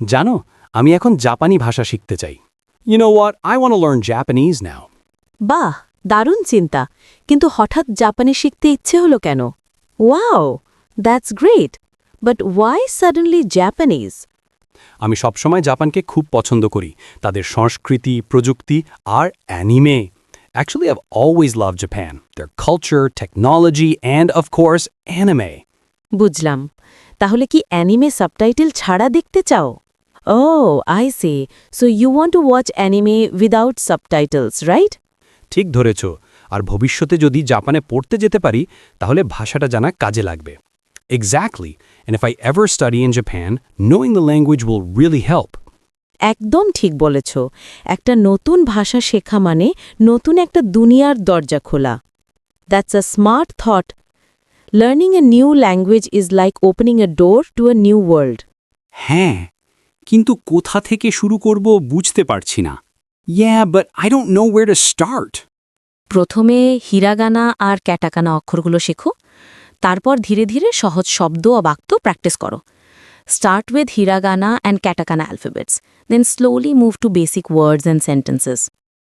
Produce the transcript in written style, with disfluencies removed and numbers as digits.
জানো, আমি এখন জাপানি ভাষা শিখতে চাই। You know what? I want to learn Japanese now. বাহ, দারুণ চিন্তা। কিন্তু হঠাৎ জাপানি শিখতে ইচ্ছে হলো কেন? Wow, that's great. But why suddenly Japanese? আমি সবসময় জাপানকে খুব পছন্দ করি, তাদের সংস্কৃতি, প্রযুক্তি আর anime. Actually, I've always loved Japan, their culture, technology, and of course, anime. বুঝলাম। তাহলে কি অ্যানিমে সাবটাইটেল ছাড়া দেখতে চাও? Oh, I see. So you want to watch anime without subtitles, right? ঠিক ধরেছ। আর ভবিষ্যতে যদি জাপানে পড়তে যেতে পারি, তাহলে ভাষাটা জানা কাজে লাগবে। Exactly. And if I ever study in Japan, knowing the language will really help. একদম ঠিক বলেছ। একটা নতুন ভাষা শেখা মানে নতুন একটা দুনিয়ার দরজা খোলা। That's a smart thought. Learning a new language is like opening A door to a new world. হ্যাঁ, কিন্তু কোথা থেকে শুরু করব বুঝতে পারছি না। Yeah, but I don't know where to start. প্রথমে হিরাগানা আর ক্যাটাকানা অক্ষরগুলো শেখো, তারপর ধীরে ধীরে সহজ শব্দ ও বাক্য প্র্যাকটিস করো। Start with hiragana and katakana alphabets, then slowly move to basic words and sentences.